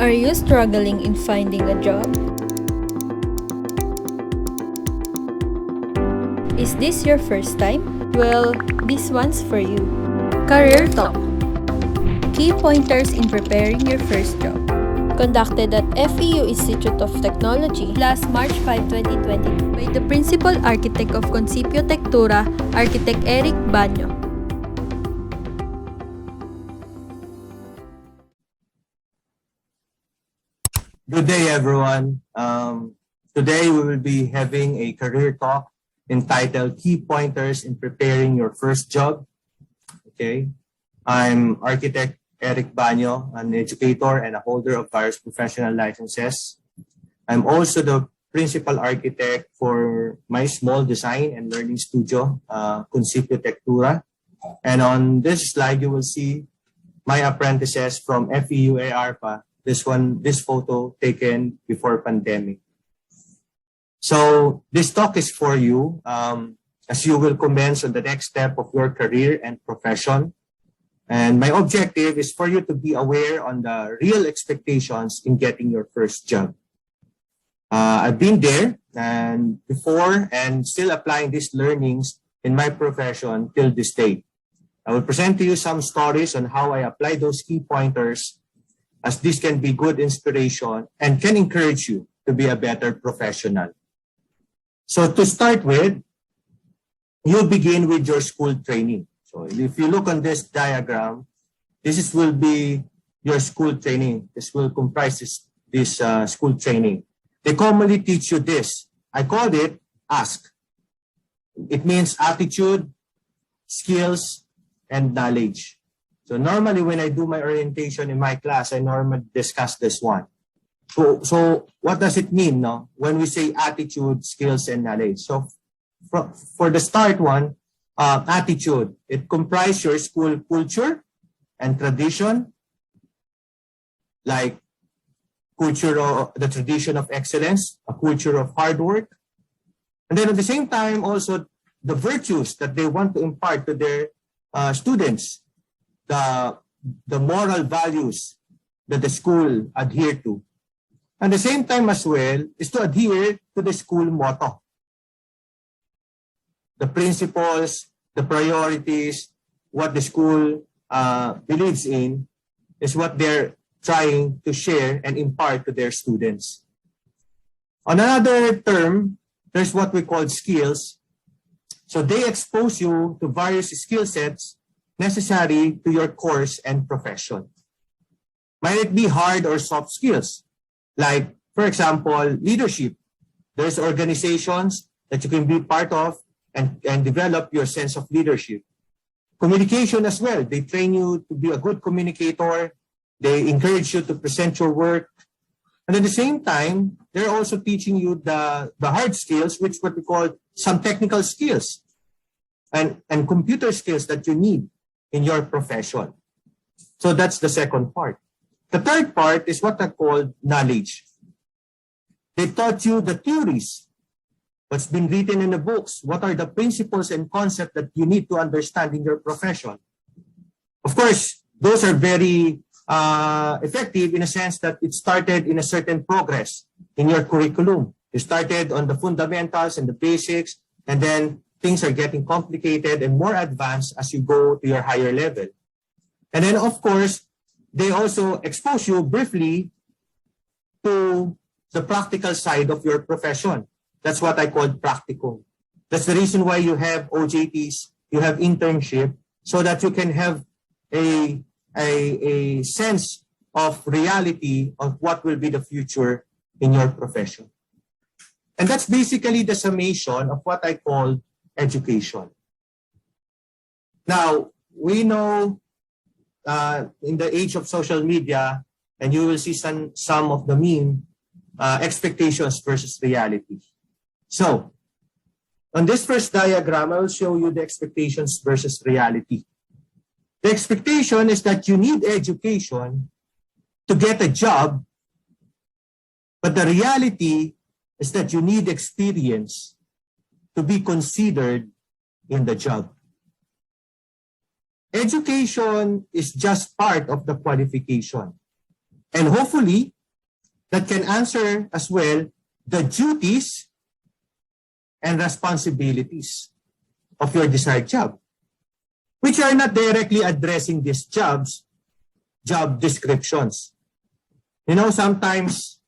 Are you struggling in finding a job? Is this your first time? Well, this one's for you. Career Talk. Key pointers in preparing your first job. Conducted at FEU Institute of Technology last March 5, 2020 by the Principal Architect of Concipio Tectura, Architect Eric Banyo. Good day, everyone. Today we will be having a career talk entitled Key Pointers in Preparing Your First Job. Okay, I'm Architect Eric Banyo, an educator and a holder of various professional licenses. I'm also the principal architect for my small design and learning studio, Concipio Tectura. And on this slide, you will see my apprentices from FEU ARPA. This photo taken before pandemic. So this talk is for you as you will commence on the next step of your career and profession. And my objective is for you to be aware on the real expectations in getting your first job. I've been there and before and still applying these learnings in my profession till this day. I will present to you some stories on how I apply those key pointers, as this can be good inspiration and can encourage you to be a better professional. So to start with, you begin with your school training. So if you look on this diagram, will be your school training. This will comprise this school training. They commonly teach you this. I called it ASK. It means attitude, skills, and knowledge. So normally when I do my orientation in my class, I normally discuss this one. So what does it mean, no? When we say attitude, skills, and knowledge? So for the start one, attitude, it comprises your school culture and tradition, like the tradition of excellence, a culture of hard work. And then at the same time, also the virtues that they want to impart to their students. The moral values that the school adhere to. At the same time as well is to adhere to the school motto. The principles, the priorities, what the school believes in is what they're trying to share and impart to their students. On another term, there's what we call skills. So they expose you to various skill sets necessary to your course and profession. Might it be hard or soft skills? Like, for example, leadership. There's organizations that you can be part of and develop your sense of leadership. Communication as well. They train you to be a good communicator. They encourage you to present your work. And at the same time, they're also teaching you the hard skills, which what we call some technical skills and computer skills that you need in your profession. So that's the second part. The third part is what I call knowledge. They taught you the theories, what's been written in the books, what are the principles and concepts that you need to understand in your profession. Of course, those are very effective in a sense that it started in a certain progress in your curriculum. You started on the fundamentals and the basics, and then things are getting complicated and more advanced as you go to your higher level. And then, of course, they also expose you briefly to the practical side of your profession. That's what I call practicum. That's the reason why you have OJTs, you have internship, so that you can have a sense of reality of what will be the future in your profession. And that's basically the summation of what I call education. Now, we know in the age of social media, and you will see some of the meme, expectations versus reality. So, on this first diagram, I will show you the expectations versus reality. The expectation is that you need education to get a job, but the reality is that you need experience to be considered in the job. Education is just part of the qualification. And hopefully, that can answer as well the duties and responsibilities of your desired job, which are not directly addressing these job descriptions. You know, sometimes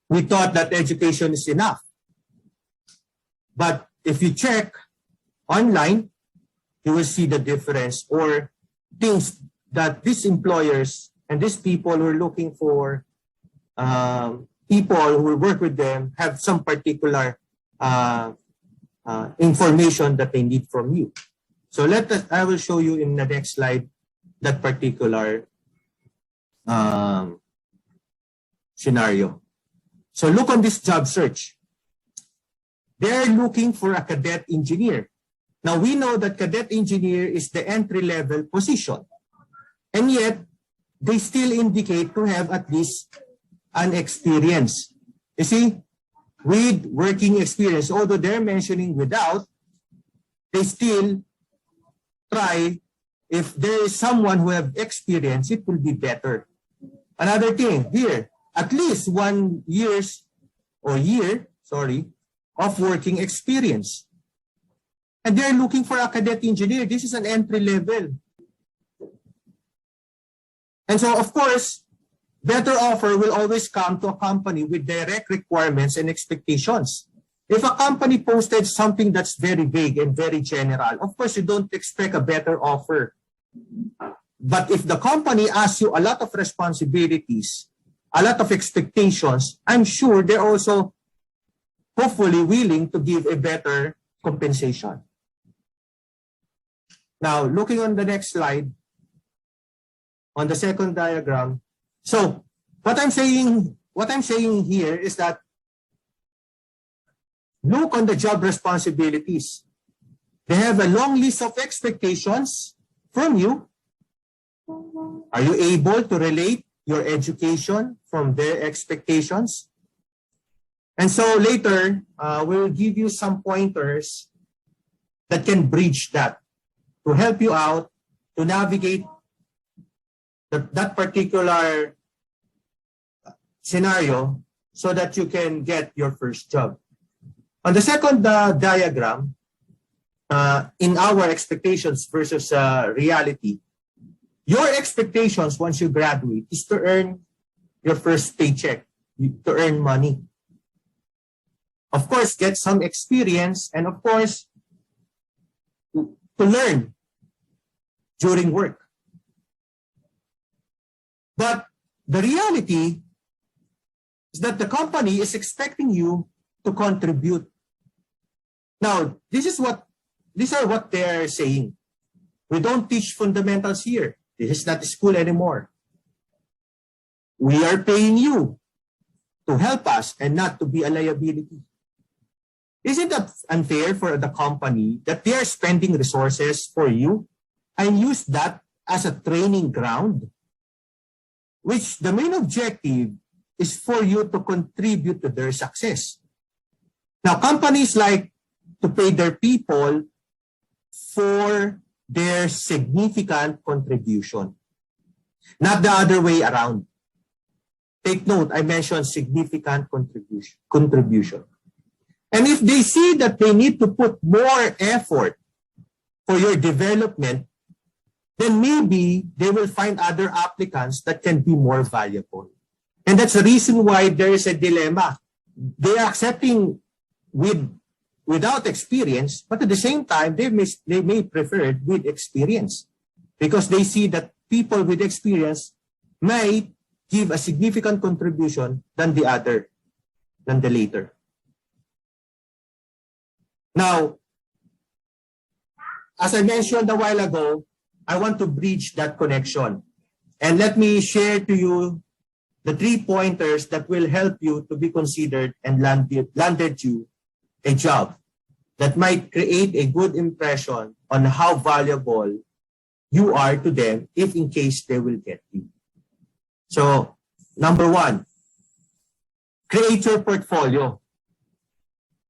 we thought that education is enough. But if you check online, you will see the difference or things that these employers and these people who are looking for people who will work with them have some particular information that they need from you. So I will show you in the next slide that particular scenario. So look on this job search. They're looking for a cadet engineer. Now we know that cadet engineer is the entry-level position. And yet, they still indicate to have at least an experience. You see, with working experience, although they're mentioning without, they still try, if there is someone who have experience, it will be better. Another thing here, at least 1 year of working experience. And they're looking for a cadet engineer. This is an entry level. And so, of course, better offer will always come to a company with direct requirements and expectations. If a company posted something that's very vague and very general, of course, you don't expect a better offer. But if the company asks you a lot of responsibilities, a lot of expectations, I'm sure they're also hopefully willing to give a better compensation. Now, looking on the next slide, on the second diagram. So what I'm saying here is that look on the job responsibilities. They have a long list of expectations from you. Are you able to relate your education from their expectations? And so later, we'll give you some pointers that can bridge that to help you out to navigate that particular scenario so that you can get your first job. On the second diagram, in our expectations versus reality, your expectations once you graduate is to earn your first paycheck, to earn money. Of course, get some experience and of course, to learn during work. But the reality is that the company is expecting you to contribute. Now, these are what they're saying. We don't teach fundamentals here. This is not a school anymore. We are paying you to help us and not to be a liability. Isn't that unfair for the company that they are spending resources for you and use that as a training ground? Which the main objective is for you to contribute to their success. Now, companies like to pay their people for their significant contribution, not the other way around. Take note, I mentioned significant contribution. And if they see that they need to put more effort for your development, then maybe they will find other applicants that can be more valuable. And that's the reason why there is a dilemma. They are accepting without experience, but at the same time, they may prefer it with experience because they see that people with experience may give a significant contribution than the later. Now, as I mentioned a while ago, I want to bridge that connection. And let me share to you the 3 pointers that will help you to be considered and landed you a job that might create a good impression on how valuable you are to them if in case they will get you. So, number 1, create your portfolio.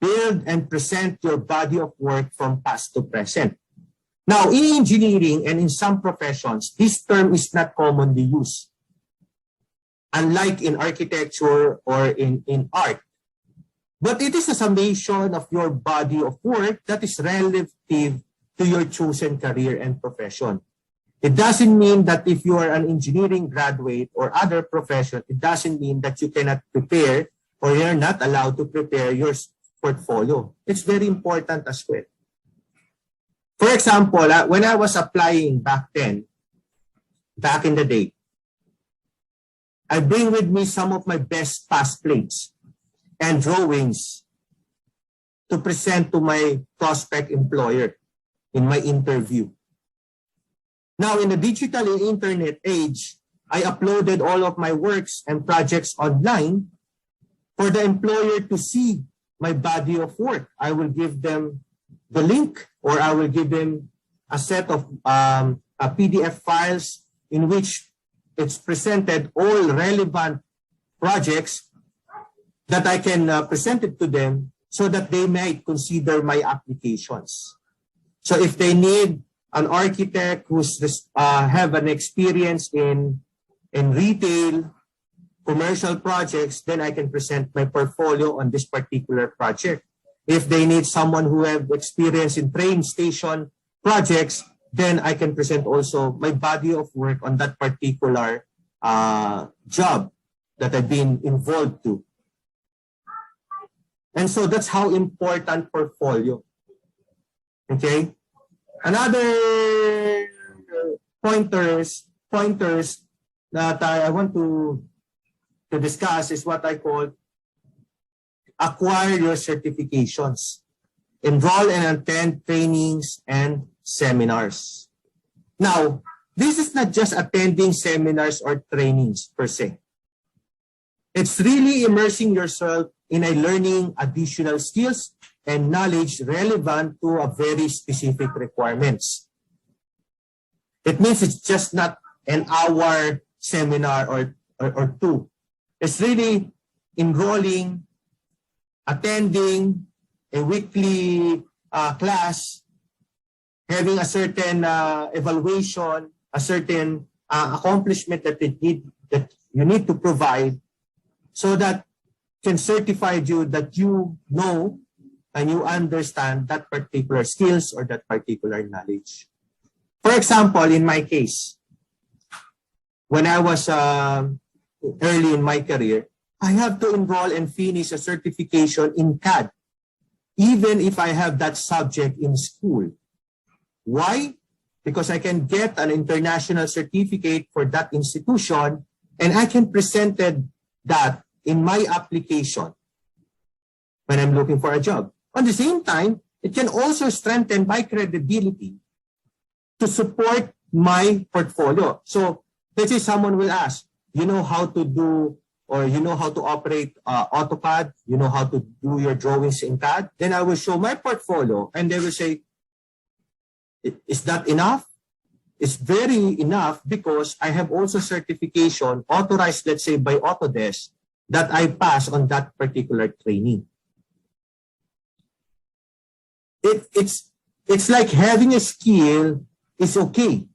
Build and present your body of work from past to present. Now, in engineering and in some professions, this term is not commonly used. unlike in architecture or in art. But it is a summation of your body of work that is relative to your chosen career and profession. It doesn't mean that if you are an engineering graduate or other profession, it doesn't mean that you cannot prepare or you're not allowed to prepare your portfolio. It's very important as well. For example, when I was applying back in the day, I bring with me some of my best past plates and drawings to present to my prospect employer in my interview. Now, in the digital and internet age, I uploaded all of my works and projects online for the employer to see my body of work. I will give them the link, or I will give them a set of PDF files in which it's presented all relevant projects that I can present it to them so that they might consider my applications. So if they need an architect who's have an experience in retail, commercial projects, then I can present my portfolio on this particular project. If they need someone who have experience in train station projects, then I can present also my body of work on that particular job that I've been involved to. And so that's how important portfolio. Okay? Another pointers that I want to discuss is what I call acquire your certifications. Enroll and attend trainings and seminars. Now, this is not just attending seminars or trainings per se. It's really immersing yourself in learning additional skills and knowledge relevant to a very specific requirements. It means it's just not an hour seminar or two. It's really enrolling, attending a weekly class, having a certain evaluation, a certain accomplishment that you need to provide, so that can certify you that you know and you understand that particular skills or that particular knowledge. For example, in my case, when I was early in my career, I have to enroll and finish a certification in CAD, even if I have that subject in school. Why? Because I can get an international certificate for that institution, and I can present that in my application when I'm looking for a job. At the same time, it can also strengthen my credibility to support my portfolio. So let's say someone will ask, you know how to do, or you know how to operate AutoCAD, you know how to do your drawings in CAD, then I will show my portfolio and they will say, is that enough? It's very enough because I have also certification authorized, let's say by Autodesk, that I pass on that particular training. It's like having a skill is okay,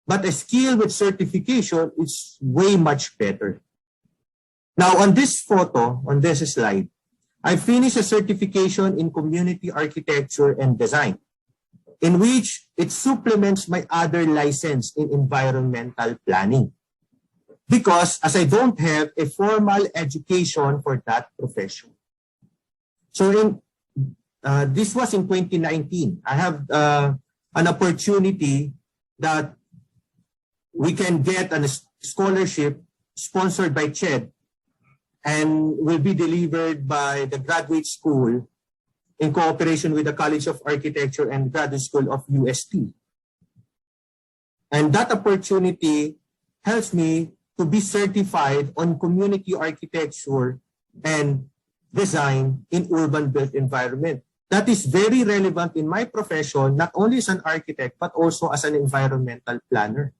but a skill with certification is way much better. Now, on this photo, on this slide, I finished a certification in community architecture and design, in which it supplements my other license in environmental planning. Because as I don't have a formal education for that profession. So this was in 2019. I have an opportunity that we can get a scholarship sponsored by CHED and will be delivered by the graduate school in cooperation with the College of Architecture and Graduate School of UST. And that opportunity helps me to be certified on community architecture and design in urban built environment. That is very relevant in my profession, not only as an architect, but also as an environmental planner.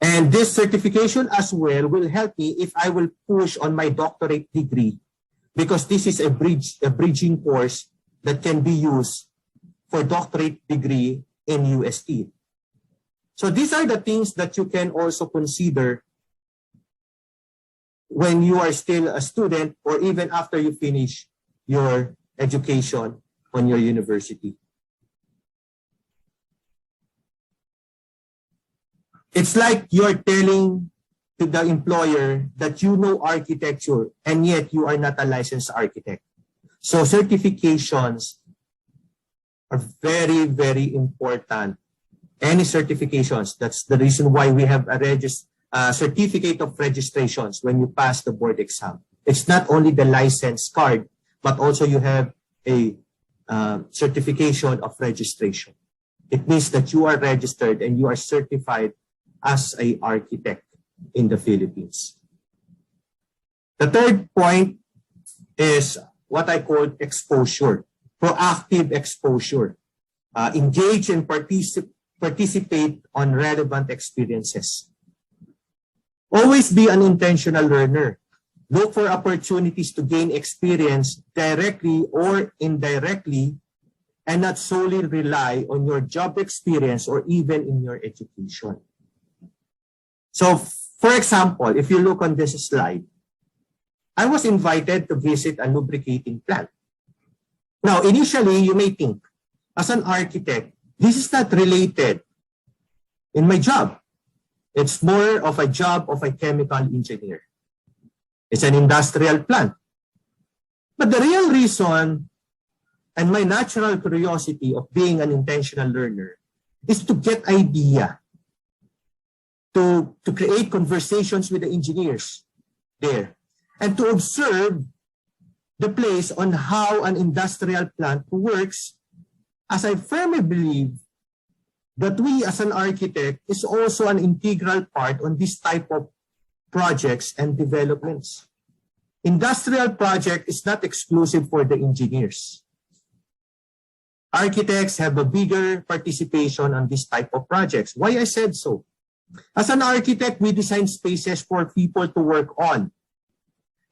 And this certification as well will help me if I will push on my doctorate degree, because this is a bridging course that can be used for doctorate degree in UST. So these are the things that you can also consider when you are still a student or even after you finish your education on your university. It's like you're telling to the employer that you know architecture and yet you are not a licensed architect. So certifications are very, very important. Any certifications, that's the reason why we have a certificate of registrations when you pass the board exam. It's not only the license card, but also you have a certification of registration. It means that you are registered and you are certified as an architect in the Philippines. The third point is what I call exposure, proactive exposure. Engage and participate on relevant experiences. Always be an intentional learner. Look for opportunities to gain experience directly or indirectly and not solely rely on your job experience or even in your education. So, for example, if you look on this slide, I was invited to visit a lubricating plant. Now, initially, you may think, as an architect, this is not related in my job. It's more of a job of a chemical engineer. It's an industrial plant. But the real reason and my natural curiosity of being an intentional learner is to get idea, to create conversations with the engineers there, and to observe the place on how an industrial plant works, as I firmly believe that we as an architect is also an integral part on this type of projects and developments. Industrial project is not exclusive for the engineers. Architects have a bigger participation on this type of projects. Why I said so? As an architect, we design spaces for people to work on.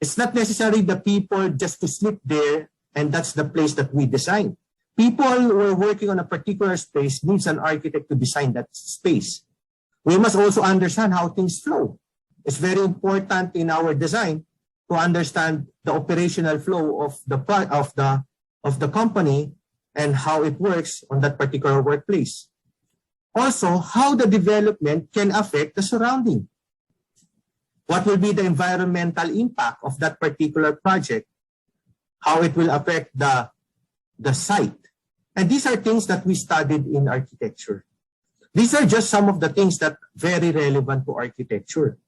It's not necessarily the people just to sleep there and that's the place that we design. People who are working on a particular space needs an architect to design that space. We must also understand how things flow. It's very important in our design to understand the operational flow of the company and how it works on that particular workplace. Also, how the development can affect the surrounding. What will be the environmental impact of that particular project? How it will affect the site. And these are things that we studied in architecture. These are just some of the things that are very relevant to architecture.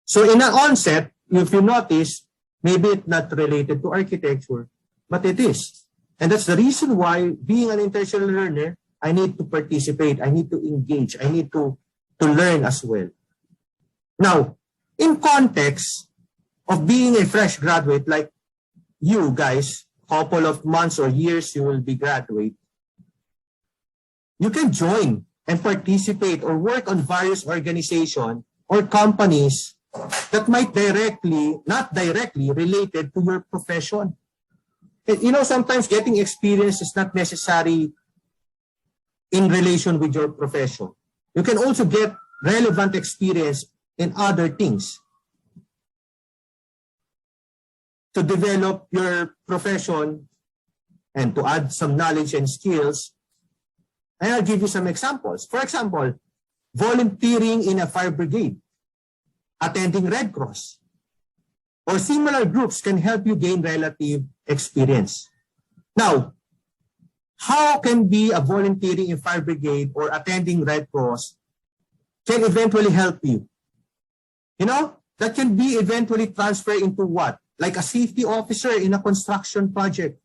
So in an onset, if you notice, maybe it's not related to architecture, but it is. And that's the reason why being an intentional learner, I need to participate, I need to engage, I need to learn as well. Now, in context of being a fresh graduate, like you guys, couple of months or years you will be graduate, you can join and participate or work on various organizations or companies that might not directly related to your profession. You know, sometimes getting experience is not necessary in relation with your profession. You can also get relevant experience in other things to develop your profession and to add some knowledge and skills. And I'll give you some examples. For example, volunteering in a fire brigade, attending Red Cross, or similar groups can help you gain relative experience. Now, how can be a volunteering in fire brigade or attending Red Cross can eventually help you? You know, that can be eventually transferred into what? Like a safety officer in a construction project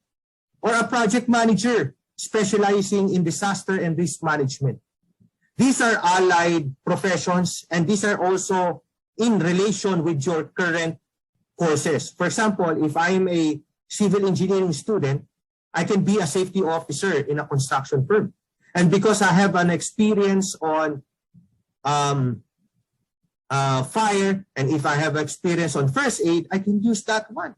or a project manager specializing in disaster and risk management. These are allied professions and these are also in relation with your current courses. For example, if I'm a civil engineering student, I can be a safety officer in a construction firm. And because I have an experience on fire, and if I have experience on first aid, I can use that one.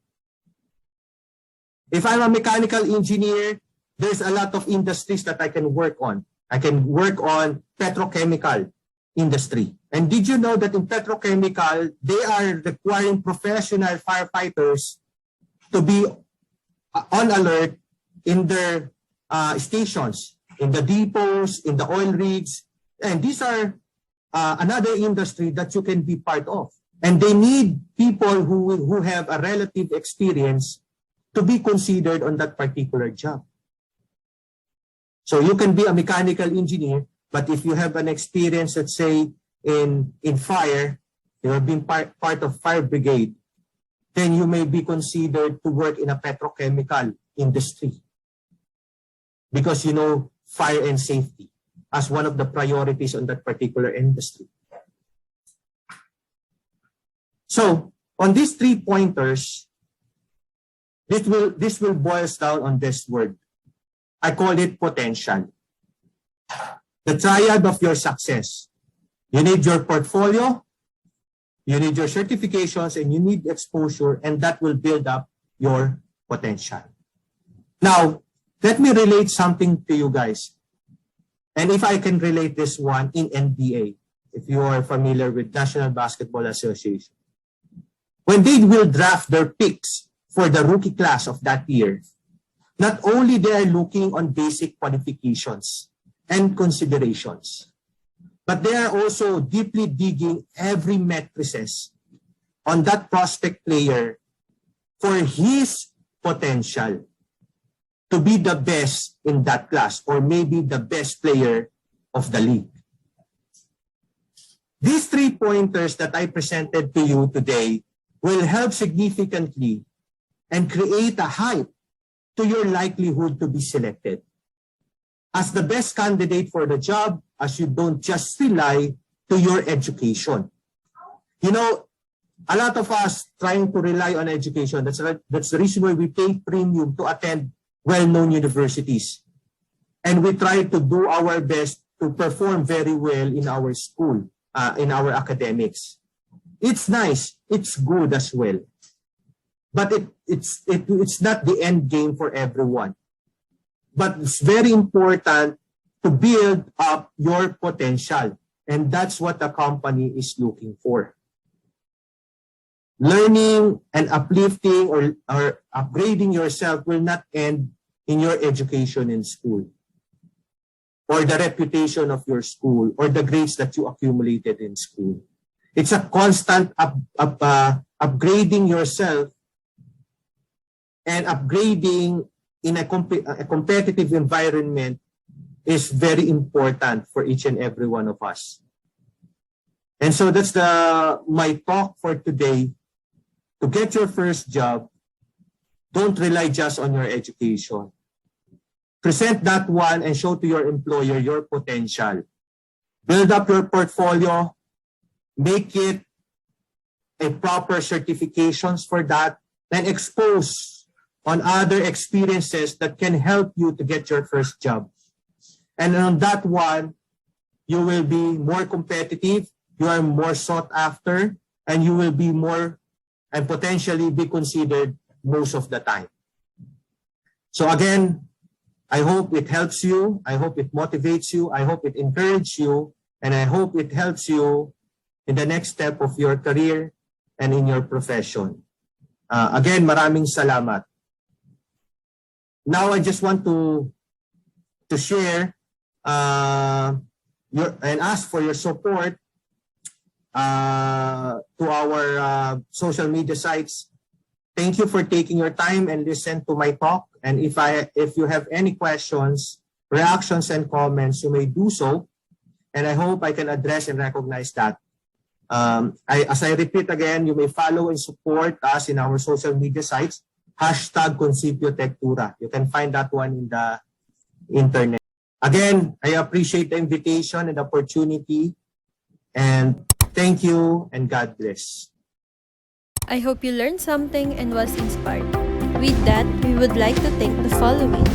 If I'm a mechanical engineer, there's a lot of industries that I can work on. I can work on petrochemical industry. And did you know that in petrochemical, they are requiring professional firefighters to be on alert in their stations, in the depots, in the oil rigs. And these are another industry that you can be part of. And they need people who have a relative experience to be considered on that particular job. So you can be a mechanical engineer, but if you have an experience, let's say, in fire, you have been part of fire brigade, then you may be considered to work in a petrochemical industry because you know fire and safety as one of the priorities on that particular industry. So on these 3 pointers, this will boils down on this word. I call it potential. The triad of your success. You need your portfolio, you need your certifications, and you need exposure, and that will build up your potential. Now, let me relate something to you guys. And if I can relate this one in NBA, if you are familiar with National Basketball Association. When they will draft their picks for the rookie class of that year, not only they are looking on basic qualifications and considerations, but they are also deeply digging every matrices on that prospect player for his potential to be the best in that class or maybe the best player of the league. These 3 pointers that I presented to you today will help significantly and create a hype to your likelihood to be selected as the best candidate for the job, as you don't just rely to your education. You know, a lot of us trying to rely on education. That's the reason why we pay premium to attend well-known universities. And we try to do our best to perform very well in our school, in our academics. It's nice. It's good as well. But it's not the end game for everyone. But it's very important to build up your potential. And that's what the company is looking for. Learning and uplifting or upgrading yourself will not end in your education in school, or the reputation of your school, or the grades that you accumulated in school. It's a constant upgrading yourself and upgrading in a competitive environment is very important for each and every one of us. And so that's my talk for today. To get your first job, don't rely just on your education. Present that one and show to your employer your potential. Build up your portfolio. Make it a proper certifications for that, and expose on other experiences that can help you to get your first job. And on that one, you will be more competitive, you are more sought after, and you will be more and potentially be considered most of the time. So again, I hope it helps you. I hope it motivates you. I hope it encourages you. And I hope it helps you in the next step of your career and in your profession. Again, maraming salamat. Now, I just want to share and ask for your support to our social media sites. Thank you for taking your time and listen to my talk. And if you have any questions, reactions, and comments, you may do so. And I hope I can address and recognize that. As I repeat again, you may follow and support us in our social media sites. #ConsipioTechTura. You can find that one in the internet. Again, I appreciate the invitation and opportunity. And thank you and God bless. I hope you learned something and was inspired. With that, we would like to thank the following: